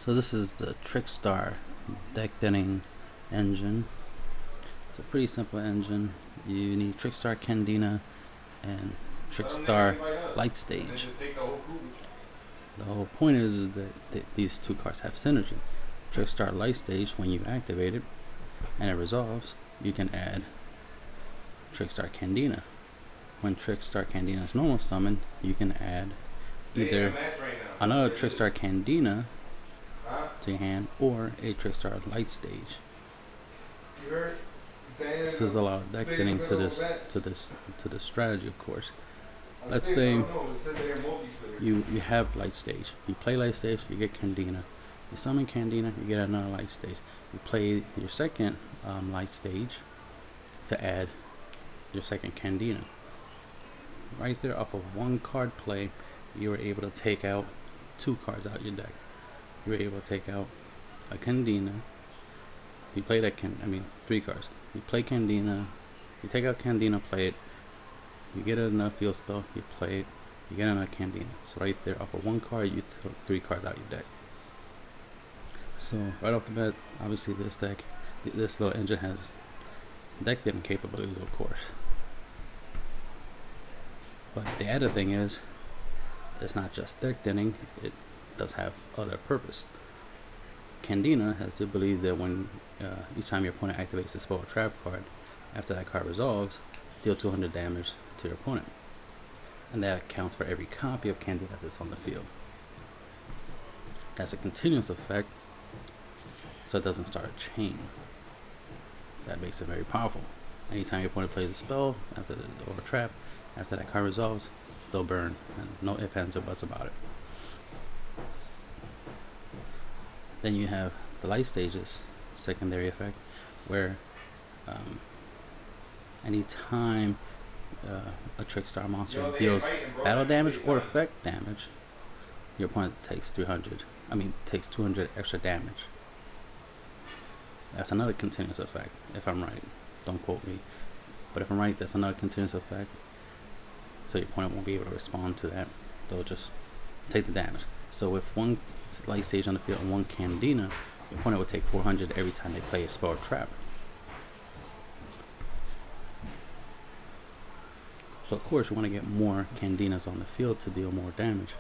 So this is the Trickstar deck thinning engine. It's a pretty simple engine. You need Trickstar Candina and Trickstar Light Stage. The whole point is that these two cards have synergy. Trickstar Light Stage, when you activate it and it resolves, you can add Trickstar Candina. When Trickstar Candina is normal summoned, you can add either another Trickstar Candina to your hand or a Trickstar Light Stage. So there's a lot of deck thinning to this strategy, of course. Let's say you have Light Stage. You play Light Stage, you get Candina. You summon Candina, you get another Light Stage. You play your second Light Stage to add your second Candina. Right there, off of one card play, you were able to take out two cards out your deck. You were able to take out a Candina. You play that three cards. You play Candina, you take out Candina, play it. You get another field spell, you play it, you get another Candina. So right there, off of one card, you took three cards out your deck. So right off the bat, obviously this little engine has deck thinning capabilities, of course. But the added thing is, it's not just deck thinning, it does have other purpose. Candina has the ability that when each time your opponent activates a spell or trap card, after that card resolves, deal 200 damage to your opponent. And that accounts for every copy of Candina that's on the field. That's a continuous effect, so it doesn't start a chain. That makes it very powerful. Anytime your opponent plays a spell or a trap, after that card resolves, they'll burn, and no ifs, ands, or buts about it. Then you have the Light Stages secondary effect, where anytime a Trickstar monster deals battle damage or effect damage, your opponent takes 200 extra damage. That's another continuous effect, if I'm right. Don't quote me. But if I'm right, that's another continuous effect. So your opponent won't be able to respond to that. They'll just take the damage. So with one Light Stage on the field and one Candina, your opponent will take 400 every time they play a spell or trap. So of course you want to get more Candinas on the field to deal more damage.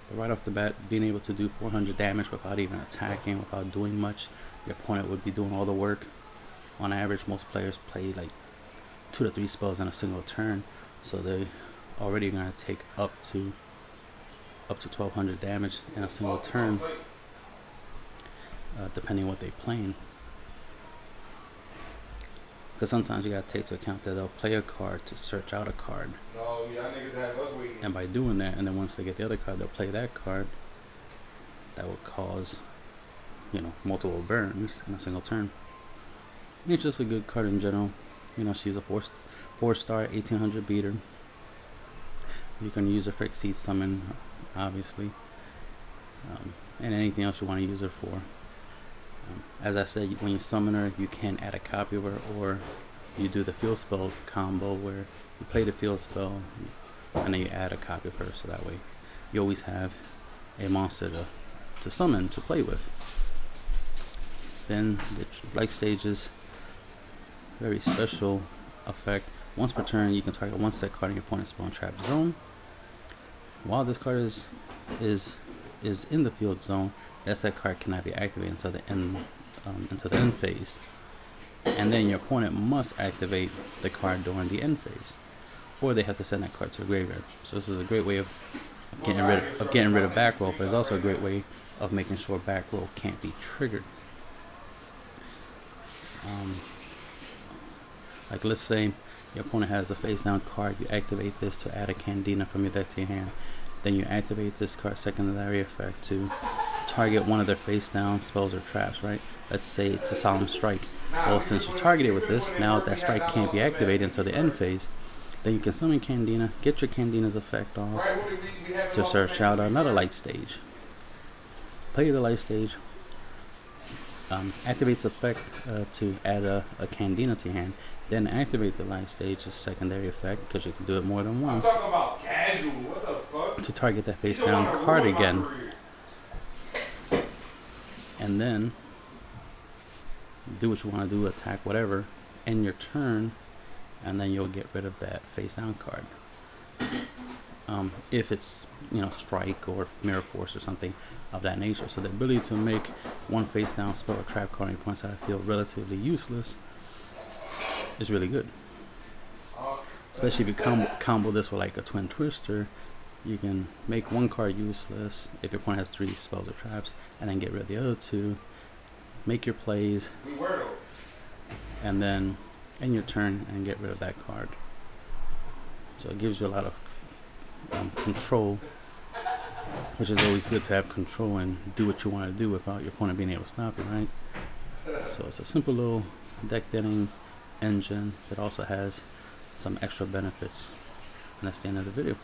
But right off the bat, being able to do 400 damage without even attacking, without doing much, your opponent would be doing all the work. On average, most players play like 2 to 3 spells in a single turn, so they already going to take up to 1200 damage in a single turn, depending on what they're playing. Because sometimes you got to take into account that they'll play a card to search out a card, and by doing that, and then once they get the other card, they'll play that card. That will cause, multiple burns in a single turn. It's just a good card in general. She's a 4-star 1800 beater. You can use her for Exceed Summon, obviously, and anything else you want to use her for. As I said, when you summon her, you can add a copy of her, or you do the field spell combo where you play the field spell and then you add a copy of her, so that way you always have a monster to summon, to play with. Then the Light Stages, very special effect. Once per turn, you can target one set card in your opponent's spell and trap zone. While this card is in the field zone, that set card cannot be activated until the end phase, and then your opponent must activate the card during the end phase, or they have to send that card to a graveyard. So this is a great way of getting rid of back row, but it's also a great way of making sure back row can't be triggered. Like let's say your opponent has a face down card, you activate this to add a Candina from your deck to your hand. Then you activate this card secondary effect to target one of their face down spells or traps, right? Let's say it's a Solemn Strike. Well, since you targeted with this, now that strike can't be activated until the end phase. Then you can summon Candina, get your Candina's effect off to search out another Light Stage. Play the Light Stage, activates the effect to add a Candina to your hand, then activate the Light Stage's secondary effect, because you can do it more than once, to target that face down card again. and then do what you want to do, attack whatever, end your turn, and then you'll get rid of that face down card. If it's, you know, strike or mirror force or something of that nature. So the ability to make one face down spell or trap card on your opponent's side feel relatively useless is really good. Especially if you combo this with like a twin twister, you can make one card useless if your opponent has 3 spells or traps, and then get rid of the other 2, make your plays, and then end your turn and get rid of that card. So it gives you a lot of control, which is always good to have control and do what you want to do without your opponent being able to stop you, right? So it's a simple little deck building engine that also has some extra benefits, and that's the end of the video.